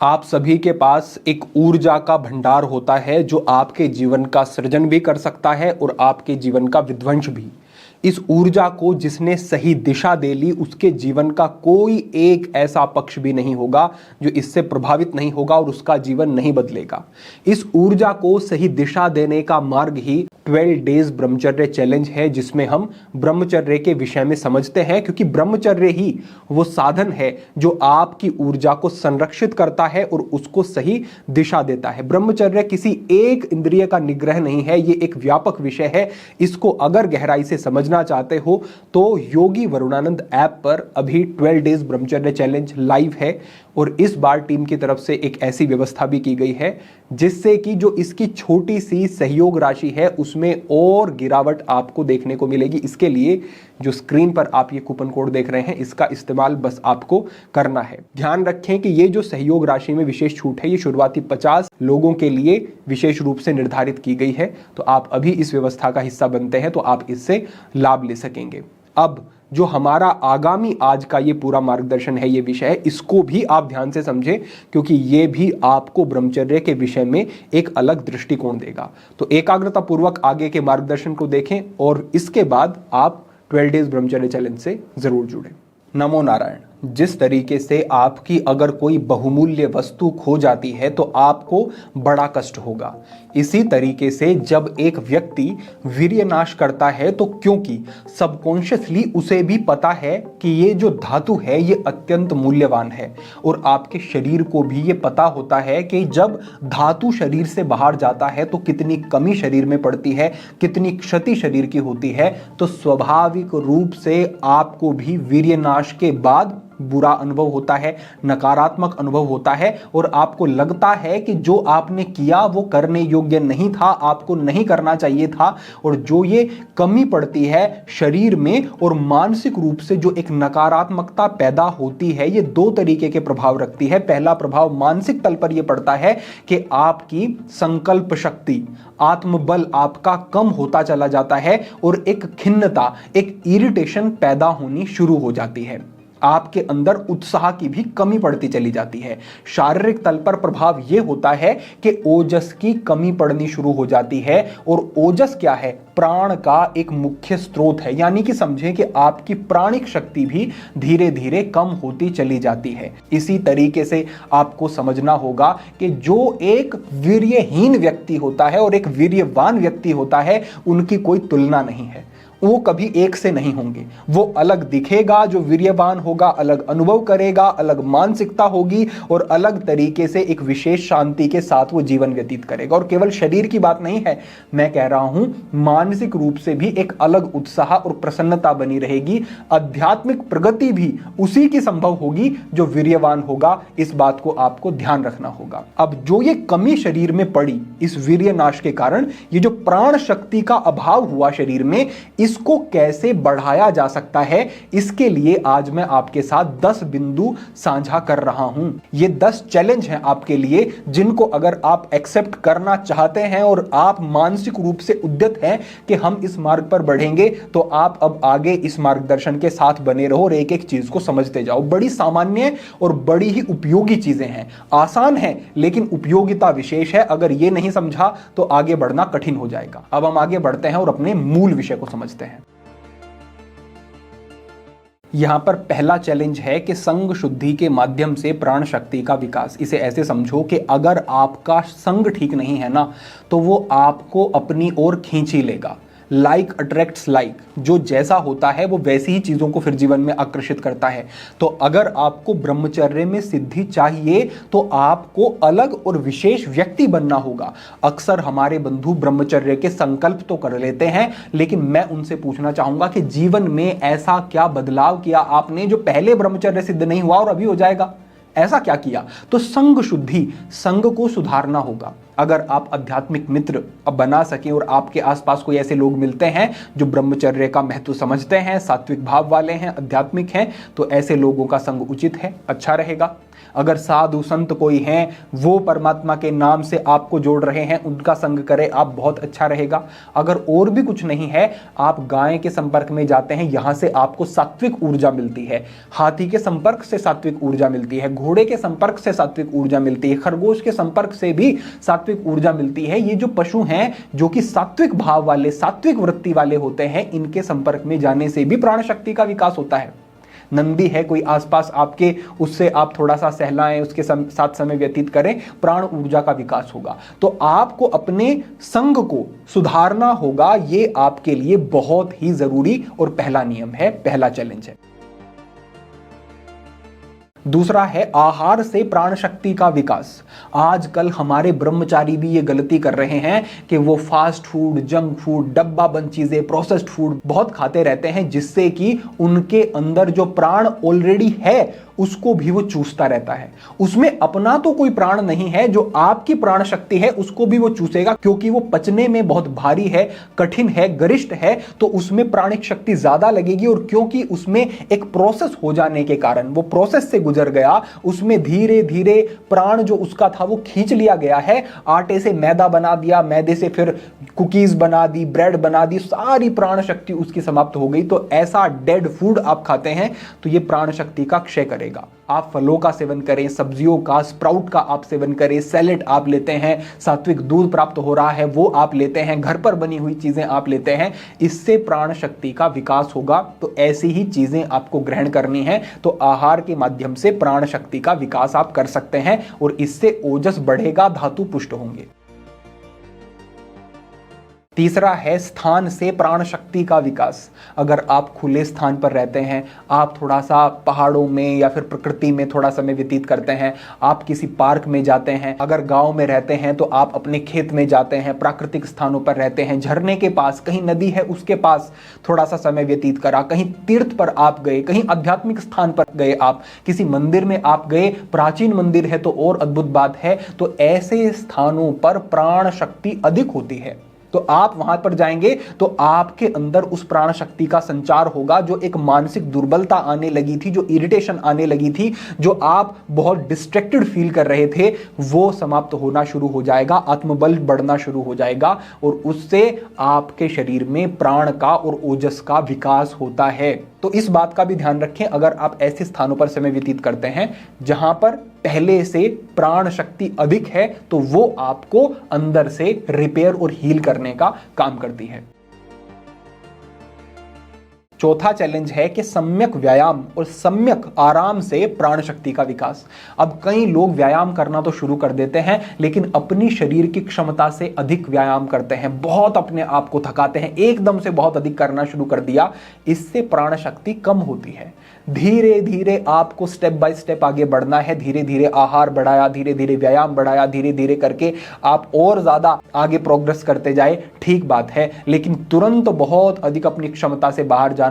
आप सभी के पास एक ऊर्जा का भंडार होता है जो आपके जीवन का सृजन भी कर सकता है और आपके जीवन का विध्वंस भी। इस ऊर्जा को जिसने सही दिशा दे ली उसके जीवन का कोई एक ऐसा पक्ष भी नहीं होगा जो इससे प्रभावित नहीं होगा और उसका जीवन नहीं बदलेगा। इस ऊर्जा को सही दिशा देने का मार्ग ही 12 डेज ब्रह्मचर्य चैलेंज है, जिसमें हम ब्रह्मचर्य के विषय में समझते हैं, क्योंकि ब्रह्मचर्य ही वो साधन है जो आपकी ऊर्जा को संरक्षित करता है और उसको सही दिशा देता है। ब्रह्मचर्य किसी एक इंद्रिय का निग्रह नहीं है, ये एक व्यापक विषय है। इसको अगर गहराई से समझना चाहते हो तो योगी वरुणानंद ऐप पर अभी 12 डेज ब्रह्मचर्य चैलेंज लाइव है और इस बार टीम की तरफ से एक ऐसी व्यवस्था भी की गई है जिससे कि जो इसकी छोटी सी सहयोग राशि है उसमें और गिरावट आपको देखने को मिलेगी। इसके लिए जो स्क्रीन पर आप ये कूपन कोड देख रहे हैं इसका इस्तेमाल बस आपको करना है। ध्यान रखें कि ये जो सहयोग राशि में विशेष छूट है ये शुरुआती 50 लोगों के लिए विशेष रूप से निर्धारित की गई है, तो आप अभी इस व्यवस्था का हिस्सा बनते हैं तो आप इससे लाभ ले सकेंगे। अब जो हमारा आगामी आज का ये पूरा मार्गदर्शन है, ये विषय है, इसको भी आप ध्यान से समझें क्योंकि ये भी आपको ब्रह्मचर्य के विषय में एक अलग दृष्टिकोण देगा। तो एकाग्रता पूर्वक आगे के मार्गदर्शन को देखें और इसके बाद आप 12 डेज ब्रह्मचर्य चैलेंज से जरूर जुड़ें। नमो नारायण। जिस तरीके से आपकी अगर कोई बहुमूल्य वस्तु खो जाती है तो आपको बड़ा कष्ट होगा, इसी तरीके से जब एक व्यक्ति वीर्य नाश करता है तो क्योंकि सबकॉन्शियसली उसे भी पता है कि ये जो धातु है ये अत्यंत मूल्यवान है और आपके शरीर को भी ये पता होता है कि जब धातु शरीर से बाहर जाता है तो कितनी कमी शरीर में पड़ती है, कितनी क्षति शरीर की होती है, तो स्वाभाविक रूप से आपको भी वीर्य नाश के बाद बुरा अनुभव होता है, नकारात्मक अनुभव होता है और आपको लगता है कि जो आपने किया वो करने योग्य नहीं था, आपको नहीं करना चाहिए था। और जो ये कमी पड़ती है शरीर में और मानसिक रूप से जो एक नकारात्मकता पैदा होती है, ये दो तरीके के प्रभाव रखती है। पहला प्रभाव मानसिक तल पर यह पड़ता है कि आपकी संकल्प शक्ति, आत्मबल आपका कम होता चला जाता है और एक खिन्नता, एक इरिटेशन पैदा होनी शुरू हो जाती है। आपके अंदर उत्साह की भी कमी पड़ती चली जाती है। शारीरिक तल पर प्रभाव यह होता है कि ओजस की कमी पड़नी शुरू हो जाती है और ओजस क्या है? प्राण का एक मुख्य स्रोत है, यानी कि समझें कि आपकी प्राणिक शक्ति भी धीरे धीरे कम होती चली जाती है। इसी तरीके से आपको समझना होगा कि जो एक वीर्यहीन व्यक्ति होता है और एक वीर्यवान व्यक्ति होता है उनकी कोई तुलना नहीं है, वो कभी एक से नहीं होंगे। वो अलग दिखेगा, जो वीर्यवान होगा अलग अनुभव करेगा, अलग मानसिकता होगी और अलग तरीके से एक विशेष शांति के साथ वो जीवन व्यतीत करेगा। और केवल शरीर की बात नहीं है, मैं कह रहा हूं मानसिक रूप से भी एक अलग उत्साह और प्रसन्नता बनी रहेगी। आध्यात्मिक प्रगति भी उसी की संभव होगी जो वीर्यवान होगा। इस बात को आपको ध्यान रखना होगा। अब जो ये कमी शरीर में पड़ी इस वीर्य नाश के कारण, ये जो प्राण शक्ति का अभाव हुआ शरीर में, इसको कैसे बढ़ाया जा सकता है, इसके लिए आज मैं आपके साथ 10 बिंदु साझा कर रहा हूं। ये 10 चैलेंज हैं आपके लिए, जिनको अगर आप एक्सेप्ट करना चाहते हैं और आप मानसिक रूप से उद्यत हैं कि हम इस मार्ग पर बढ़ेंगे, तो आप अब आगे इस मार्गदर्शन के साथ बने रहो और एक एक चीज को समझते जाओ। बड़ी सामान्य और बड़ी ही उपयोगी चीजें हैं, आसान है लेकिन उपयोगिता विशेष है। अगर ये नहीं समझा तो आगे बढ़ना कठिन हो जाएगा। अब हम आगे बढ़ते हैं और अपने मूल विषय को समझते हैं। यहां पर पहला चैलेंज है कि संग शुद्धि के माध्यम से प्राण शक्ति का विकास। इसे ऐसे समझो कि अगर आपका संग ठीक नहीं है ना, तो वो आपको अपनी ओर खींच ही लेगा। लाइक अट्रैक्ट्स लाइक, जो जैसा होता है वो वैसी ही चीजों को फिर जीवन में आकर्षित करता है। तो अगर आपको ब्रह्मचर्य में सिद्धि चाहिए तो आपको अलग और विशेष व्यक्ति बनना होगा। अक्सर हमारे बंधु ब्रह्मचर्य के संकल्प तो कर लेते हैं, लेकिन मैं उनसे पूछना चाहूंगा कि जीवन में ऐसा क्या बदलाव किया आपने जो पहले ब्रह्मचर्य सिद्ध नहीं हुआ और अभी हो जाएगा? ऐसा क्या किया? तो संग शुद्धि, संग को सुधारना होगा। अगर आप आध्यात्मिक मित्र अब बना सकें और आपके आसपास कोई ऐसे लोग मिलते हैं जो ब्रह्मचर्य का महत्व समझते हैं, सात्विक भाव वाले हैं, आध्यात्मिक हैं, तो ऐसे लोगों का संग उचित है, अच्छा रहेगा। अगर साधु संत कोई हैं, वो परमात्मा के नाम से आपको जोड़ रहे हैं, उनका संग करें आप, बहुत अच्छा रहेगा। अगर और भी कुछ नहीं है, आप गाय के संपर्क में जाते हैं, यहां से आपको सात्विक ऊर्जा मिलती है। हाथी के संपर्क से सात्विक ऊर्जा मिलती है, घोड़े के संपर्क से सात्विक ऊर्जा मिलती है, खरगोश के संपर्क से भी सात्विक ऊर्जा मिलती है। ये जो पशु हैं जो कि सात्विक भाव वाले, सात्विक वृत्ति वाले होते हैं, इनके संपर्क में जाने से भी प्राण शक्ति का विकास होता है। नंदी है कोई आसपास आपके, उससे आप थोड़ा सा सहलाएं, उसके साथ समय व्यतीत करें, प्राण ऊर्जा का विकास होगा। तो आपको अपने संग को सुधारना होगा, ये आपके लिए बहुत ही जरूरी और पहला नियम है, पहला चैलेंज है। दूसरा है आहार से प्राण शक्ति का विकास। आजकल हमारे ब्रह्मचारी भी ये गलती कर रहे हैं कि वो फास्ट फूड, जंक फूड, डब्बा बंद चीजें, प्रोसेस्ड फूड बहुत खाते रहते हैं, जिससे कि उनके अंदर जो प्राण ऑलरेडी है उसको भी वो चूसता रहता है। उसमें अपना तो कोई प्राण नहीं है, जो आपकी प्राण शक्ति है उसको भी वो चूसेगा, क्योंकि वो पचने में बहुत भारी है, कठिन है, गरिष्ठ है, तो उसमें प्राणिक शक्ति ज्यादा लगेगी। और क्योंकि उसमें एक प्रोसेस हो जाने के कारण, वो प्रोसेस से गुजर गया, उसमें धीरे धीरे प्राण जो उसका था वो खींच लिया गया है। आटे से मैदा बना दिया, मैदे से फिर कुकीज बना दी, ब्रेड बना दी, सारी प्राण शक्ति उसकी समाप्त हो गई। तो ऐसा डेड फूड आप खाते हैं तो ये प्राण शक्ति का क्षय करेगा। आप फलों का सेवन करें, सब्जियों का, स्प्राउट का आप सेवन करें, सैलेड आप लेते हैं, सात्विक दूध प्राप्त हो रहा है वो आप लेते हैं, घर पर बनी हुई चीजें आप लेते हैं, इससे प्राण शक्ति का विकास होगा। तो ऐसी ही चीजें आपको ग्रहण करनी है। तो आहार के माध्यम से प्राण शक्ति का विकास आप कर सकते हैं और इससे ओजस बढ़ेगा, धातु पुष्ट होंगे। तीसरा है स्थान से प्राण शक्ति का विकास। अगर आप खुले स्थान पर रहते हैं, आप थोड़ा सा पहाड़ों में या फिर प्रकृति में थोड़ा समय व्यतीत करते हैं, आप किसी पार्क में जाते हैं, अगर गांव में रहते हैं तो आप अपने खेत में जाते हैं, प्राकृतिक स्थानों पर रहते हैं, झरने के पास, कहीं नदी है उसके पास थोड़ा सा समय व्यतीत करा, कहीं तीर्थ पर आप गए, कहीं आध्यात्मिक स्थान पर गए, आप किसी मंदिर में आप गए, प्राचीन मंदिर है तो और अद्भुत बात है। तो ऐसे स्थानों पर प्राण शक्ति अधिक होती है। तो आप वहां पर जाएंगे तो आपके अंदर उस प्राण शक्ति का संचार होगा। जो एक मानसिक दुर्बलता आने लगी थी, जो इरिटेशन आने लगी थी, जो आप बहुत डिस्ट्रैक्टेड फील कर रहे थे, वो समाप्त होना शुरू हो जाएगा, आत्मबल बढ़ना शुरू हो जाएगा और उससे आपके शरीर में प्राण का और ओजस का विकास होता है। तो इस बात का भी ध्यान रखें, अगर आप ऐसे स्थानों पर समय व्यतीत करते हैं जहां पर पहले से प्राण शक्ति अधिक है, तो वो आपको अंदर से रिपेयर और हील करने का काम करती है। चौथा चैलेंज है कि सम्यक व्यायाम और सम्यक आराम से प्राण शक्ति का विकास। अब कई लोग व्यायाम करना तो शुरू कर देते हैं, लेकिन अपनी शरीर की क्षमता से अधिक व्यायाम करते हैं, बहुत अपने आप को थकाते हैं, एकदम से बहुत अधिक करना शुरू कर दिया, इससे प्राण शक्ति कम होती है। धीरे धीरे आपको स्टेप बाय स्टेप आगे बढ़ना है, धीरे धीरे आहार बढ़ाया, धीरे धीरे व्यायाम बढ़ाया, धीरे धीरे करके आप और ज्यादा आगे प्रोग्रेस करते जाए, ठीक बात है। लेकिन तुरंत बहुत अधिक अपनी क्षमता से बाहर जाना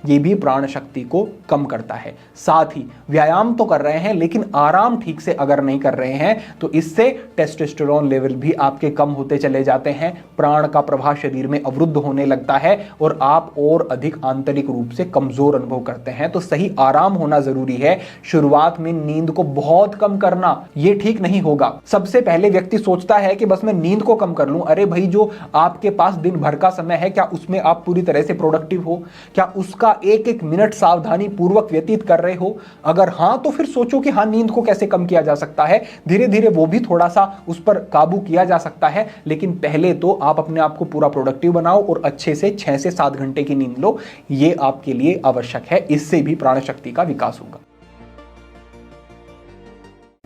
ये भी प्राण शक्ति को कम करता है। साथ ही व्यायाम तो कर रहे हैं, लेकिन आराम ठीक से अगर नहीं कर रहे हैं तो इससे टेस्टोस्टेरोन लेवल भी आपके कम होते चले जाते हैं, प्राण का प्रवाह शरीर में अवरुद्ध होने लगता है और आप और अधिक आंतरिक रूप से कमजोर अनुभव करते हैं। तो सही आराम होना जरूरी है। शुरुआत में नींद को बहुत कम करना ये ठीक नहीं होगा। सबसे पहले व्यक्ति सोचता है कि बस मैं नींद को कम कर लूं। अरे भाई, जो आपके पास दिन भर का समय है, क्या उसमें आप पूरी तरह से प्रोडक्टिव हो? क्या उसका एक एक मिनट सावधानी पूर्वक व्यतीत कर रहे हो? अगर हां, तो फिर सोचो कि हाँ, नींद को कैसे कम किया जा सकता है। धीरे धीरे वो भी थोड़ा सा उस पर काबू किया जा सकता है, लेकिन पहले तो आप अपने आप को पूरा प्रोडक्टिव बनाओ और अच्छे से 6 से 7 घंटे की नींद लो। ये आपके लिए आवश्यक है, इससे भी प्राण शक्ति का विकास होगा।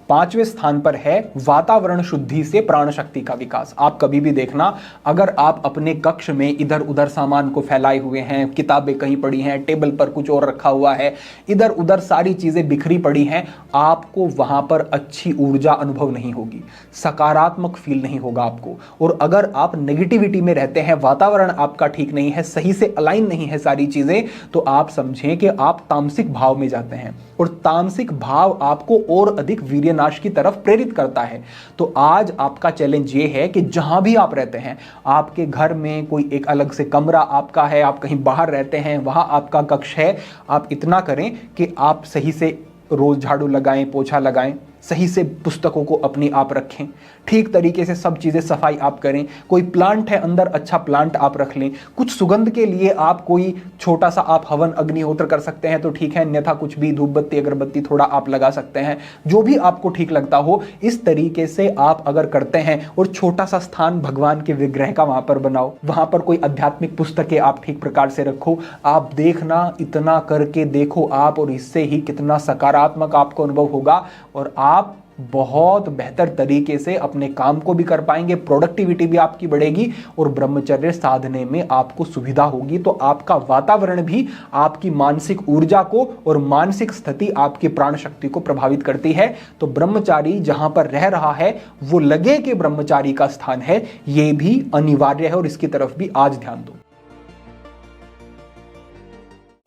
5वें स्थान पर है वातावरण शुद्धि से प्राण शक्ति का विकास। आप कभी भी देखना, अगर आप अपने कक्ष में इधर उधर सामान को फैलाए हुए हैं, किताबें कहीं पड़ी हैं, टेबल पर कुछ और रखा हुआ है, इधर उधर सारी चीजें बिखरी पड़ी हैं, आपको वहां पर अच्छी ऊर्जा अनुभव नहीं होगी, सकारात्मक फील नहीं होगा आपको। और अगर आप नेगेटिविटी में रहते हैं, वातावरण आपका ठीक नहीं है, सही से अलाइन नहीं है सारी चीजें, तो आप समझें कि आप तामसिक भाव में जाते हैं और तामसिक भाव आपको और अधिक वीर्यनाश की तरफ प्रेरित करता है। तो आज आपका चैलेंज ये है कि जहां भी आप रहते हैं, आपके घर में कोई एक अलग से कमरा आपका है, आप कहीं बाहर रहते हैं, वहां आपका कक्ष है, आप इतना करें कि आप सही से रोज झाड़ू लगाएं, पोछा लगाएं, सही से पुस्तकों को अपनी आप रखें, ठीक तरीके से सब चीज़ें सफाई आप करें। कोई प्लांट है अंदर, अच्छा प्लांट आप रख लें। कुछ सुगंध के लिए आप कोई छोटा सा आप हवन अग्निहोत्र कर सकते हैं तो ठीक है, अन्यथा कुछ भी धूप बत्ती अगरबत्ती थोड़ा आप लगा सकते हैं, जो भी आपको ठीक लगता हो। इस तरीके से आप अगर करते हैं और छोटा सा स्थान भगवान के विग्रह का वहां पर बनाओ, वहां पर कोई आध्यात्मिक पुस्तकें आप ठीक प्रकार से रखो, आप देखना, इतना करके देखो आप, और इससे ही कितना सकारात्मक आपको अनुभव होगा और आप बहुत बेहतर तरीके से अपने काम को भी कर पाएंगे, प्रोडक्टिविटी भी आपकी बढ़ेगी और ब्रह्मचर्य साधने में आपको सुविधा होगी। तो आपका वातावरण भी आपकी मानसिक ऊर्जा को और मानसिक स्थिति आपकी प्राण शक्ति को प्रभावित करती है। तो ब्रह्मचारी जहां पर रह रहा है वो लगे कि ब्रह्मचारी का स्थान है, यह भी अनिवार्य है और इसकी तरफ भी आज ध्यान दो।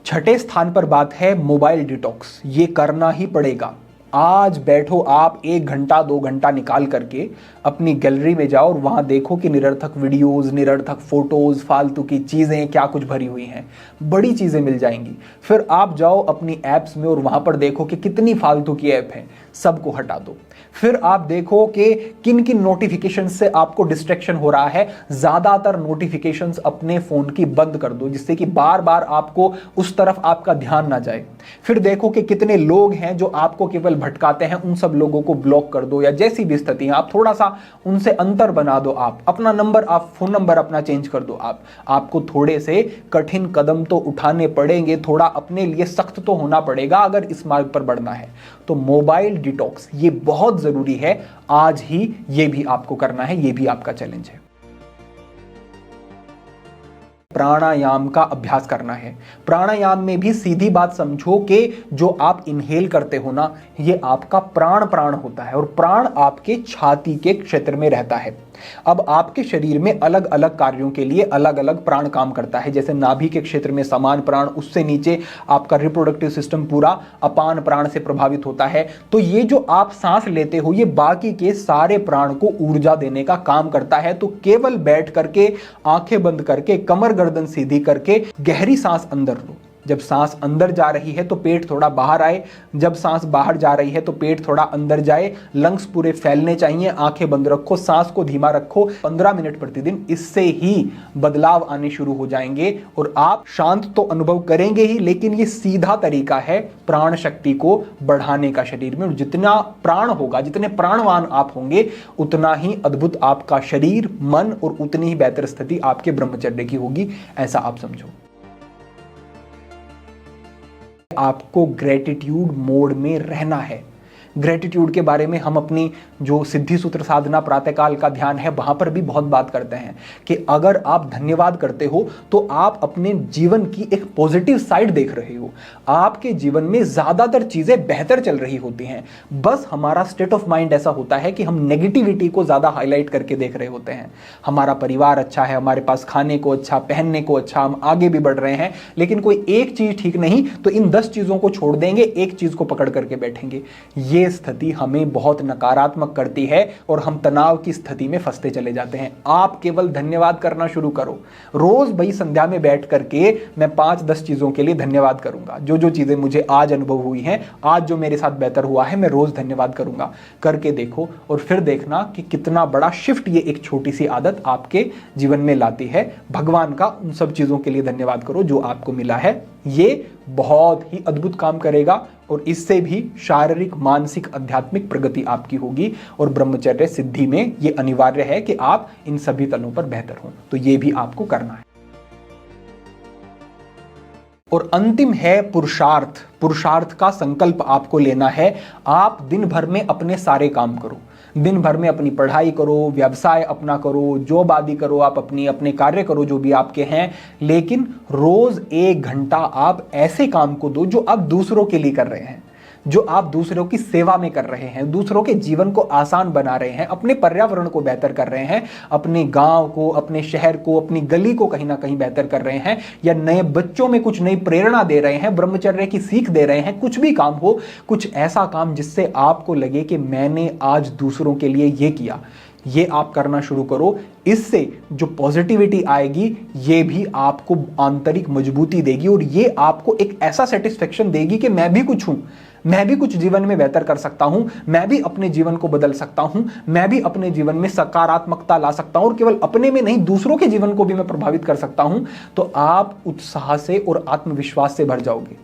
छठे स्थान पर बात है मोबाइल डिटॉक्स। ये करना ही पड़ेगा। आज बैठो आप 1 घंटा 2 घंटा निकाल करके अपनी गैलरी में जाओ और वहां देखो कि निरर्थक वीडियोस, निरर्थक फोटोज, फालतू की चीजें क्या कुछ भरी हुई हैं। बड़ी चीजें मिल जाएंगी। फिर आप जाओ अपनी ऐप्स में और वहां पर देखो कि कितनी फालतू की ऐप है, सबको हटा दो। फिर आप देखो कि किन किन नोटिफिकेशन से आपको डिस्ट्रैक्शन हो रहा है। ज्यादातर नोटिफिकेशंस अपने फोन की बंद कर दो, जिससे कि बार बार आपको उस तरफ आपका ध्यान ना जाए। फिर देखो कि कितने लोग हैं जो आपको केवल भटकाते हैं, उन सब लोगों को ब्लॉक कर दो, या जैसी भी स्थिति है आप थोड़ा सा उनसे अंतर बना दो। आप अपना नंबर, आप फोन नंबर अपना चेंज कर दो। आपको थोड़े से कठिन कदम तो उठाने पड़ेंगे, थोड़ा अपने लिए सख्त तो होना पड़ेगा अगर इस मार्ग पर बढ़ना है। तो मोबाइल डिटॉक्स ये बहुत जरूरी है। आज ही ये भी आपको करना है, ये भी आपका चैलेंज है। प्राणायाम का अभ्यास करना है। प्राणायाम में भी सीधी बात समझो कि जो आप इनहेल करते हो ना, ये आपका प्राण होता है और प्राण आपके छाती के क्षेत्र में रहता है। अब आपके शरीर में अलग अलग कार्यों के लिए अलग अलग प्राण काम करता है। जैसे नाभि के क्षेत्र में समान प्राण, उससे नीचे आपका रिप्रोडक्टिव सिस्टम पूरा अपान प्राण से प्रभावित होता है। तो ये जो आप सांस लेते हो, ये बाकी के सारे प्राण को ऊर्जा देने का काम करता है। तो केवल बैठ करके, आंखें बंद करके, कमर गर्दन सीधी करके गहरी सांस अंदर लो। जब सांस अंदर जा रही है तो पेट थोड़ा बाहर आए, जब सांस बाहर जा रही है तो पेट थोड़ा अंदर जाए। लंग्स पूरे फैलने चाहिए, आंखें बंद रखो, सांस को धीमा रखो। 15 मिनट प्रतिदिन, इससे ही बदलाव आने शुरू हो जाएंगे और आप शांत तो अनुभव करेंगे ही, लेकिन ये सीधा तरीका है प्राण शक्ति को बढ़ाने का शरीर में। और जितना प्राण होगा, जितने प्राणवान आप होंगे, उतना ही अद्भुत आपका शरीर, मन और उतनी ही बेहतर स्थिति आपके ब्रह्मचर्य की होगी, ऐसा आप समझो। आपको ग्रेटिट्यूड मोड में रहना है। ग्रेटिट्यूड के बारे में हम अपनी जो सिद्धि सूत्र साधना प्रातःकाल का ध्यान है, वहां पर भी बहुत बात करते हैं कि अगर आप धन्यवाद करते हो तो आप अपने जीवन की एक पॉजिटिव साइड देख रहे हो। आपके जीवन में ज्यादातर चीजें बेहतर चल रही होती हैं। बस हमारा स्टेट ऑफ माइंड ऐसा होता है कि हम नेगेटिविटी को ज्यादा हाईलाइट करके देख रहे होते हैं। हमारा परिवार अच्छा है, हमारे पास खाने को अच्छा, पहनने को अच्छा, हम आगे भी बढ़ रहे हैं, लेकिन कोई एक चीज ठीक नहीं तो इन 10 चीजों को छोड़ देंगे, एक चीज को पकड़ करके बैठेंगे। ये स्थिति हमें बहुत नकारात्मक करती है और हम तनाव की स्थिति में फंसते चले जाते हैं। आप केवल धन्यवाद करना शुरू करो। रोज भाई संध्या में बैठ करके मैं 5-10 चीजों के लिए धन्यवाद करूंगा। जो चीजें मुझे आज अनुभव हुई हैं, आज जो मेरे साथ बेहतर हुआ है, मैं रोज धन्यवाद करूंगा। करके देखो और फिर देखना कि कितना बड़ा शिफ्ट ये एक छोटी सी आदत आपके जीवन में लाती है। भगवान का उन सब चीजों के लिए धन्यवाद करो जो आपको मिला है। ये बहुत ही अद्भुत काम करेगा और इससे भी शारीरिक, मानसिक, आध्यात्मिक प्रगति आपकी होगी। और ब्रह्मचर्य सिद्धि में ये अनिवार्य है कि आप इन सभी तलों पर बेहतर हों। तो ये भी आपको करना है। और अंतिम है पुरुषार्थ। पुरुषार्थ का संकल्प आपको लेना है। आप दिन भर में अपने सारे काम करो, दिन भर में अपनी पढ़ाई करो, व्यवसाय अपना करो, जॉब आदि करो, आप अपने कार्य करो जो भी आपके हैं, लेकिन रोज 1 घंटा आप ऐसे काम को दो जो आप दूसरों के लिए कर रहे हैं, जो आप दूसरों की सेवा में कर रहे हैं, दूसरों के जीवन को आसान बना रहे हैं, अपने पर्यावरण को बेहतर कर रहे हैं, अपने गांव को, अपने शहर को, अपनी गली को कहीं ना कहीं बेहतर कर रहे हैं, या नए बच्चों में कुछ नई प्रेरणा दे रहे हैं, ब्रह्मचर्य की सीख दे रहे हैं। कुछ भी काम हो, कुछ ऐसा काम जिससे आपको लगे कि मैंने आज दूसरों के लिए ये किया, ये आप करना शुरू करो। इससे जो पॉजिटिविटी आएगी, ये भी आपको आंतरिक मजबूती देगी और ये आपको एक ऐसा सेटिस्फेक्शन देगी कि मैं भी कुछ हूं, मैं भी कुछ जीवन में बेहतर कर सकता हूं, मैं भी अपने जीवन को बदल सकता हूं, मैं भी अपने जीवन में सकारात्मकता ला सकता हूं और केवल अपने में नहीं दूसरों के जीवन को भी मैं प्रभावित कर सकता हूं, तो आप उत्साह से और आत्मविश्वास से भर जाओगे।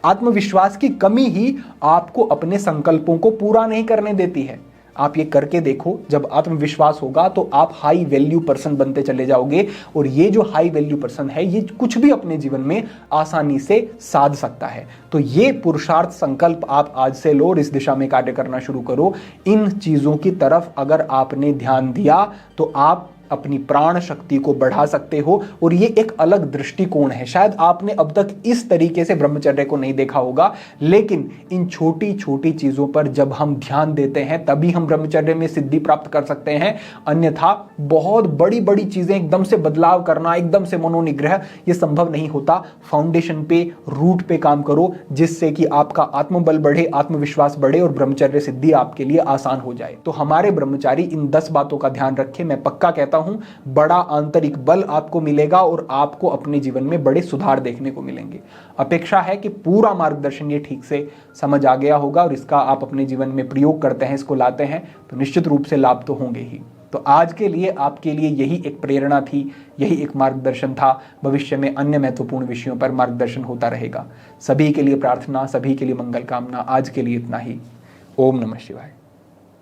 आत्मविश्वास की कमी ही आपको अपने संकल्पों को पूरा नहीं करने देती है। आप ये करके देखो, जब आत्मविश्वास होगा तो आप हाई वैल्यू पर्सन बनते चले जाओगे, और ये जो हाई वैल्यू पर्सन है ये कुछ भी अपने जीवन में आसानी से साध सकता है। तो ये पुरुषार्थ संकल्प आप आज से लो और इस दिशा में कार्य करना शुरू करो। इन चीजों की तरफ अगर आपने ध्यान दिया तो आप अपनी प्राण शक्ति को बढ़ा सकते हो, और ये एक अलग दृष्टिकोण है। शायद आपने अब तक इस तरीके से ब्रह्मचर्य को नहीं देखा होगा, लेकिन इन छोटी छोटी चीजों पर जब हम ध्यान देते हैं तभी हम ब्रह्मचर्य में सिद्धि प्राप्त कर सकते हैं। अन्यथा बहुत बड़ी बड़ी चीजें एकदम से बदलाव करना, एकदम से मनोनिग्रह, ये संभव नहीं होता। फाउंडेशन पे, रूट पे काम करो, जिससे कि आपका आत्मबल बढ़े, आत्मविश्वास बढ़े और ब्रह्मचर्य सिद्धि आपके लिए आसान हो जाए। तो हमारे ब्रह्मचारी इन 10 बातों का ध्यान रखें। मैं पक्का कहता हूं बड़ा आंतरिक बल आपको मिलेगा और आपको अपने जीवन में बड़े सुधार देखने को मिलेंगे। अपेक्षा है कि पूरा मार्गदर्शन ये ठीक से समझ आ गया होगा और इसका आप अपने जीवन में प्रयोग करते हैं, इसको लाते हैं, तो निश्चित रूप से लाभ तो होंगे ही। तो आज के लिए आपके लिए यही एक प्रेरणा थी, यही एक मार्गदर्शन था। भविष्य में अन्य महत्वपूर्ण विषयों पर मार्गदर्शन होता रहेगा। सभी के लिए प्रार्थना, सभी के लिए मंगल कामना। आज के लिए इतना ही। ओम नमः शिवाय।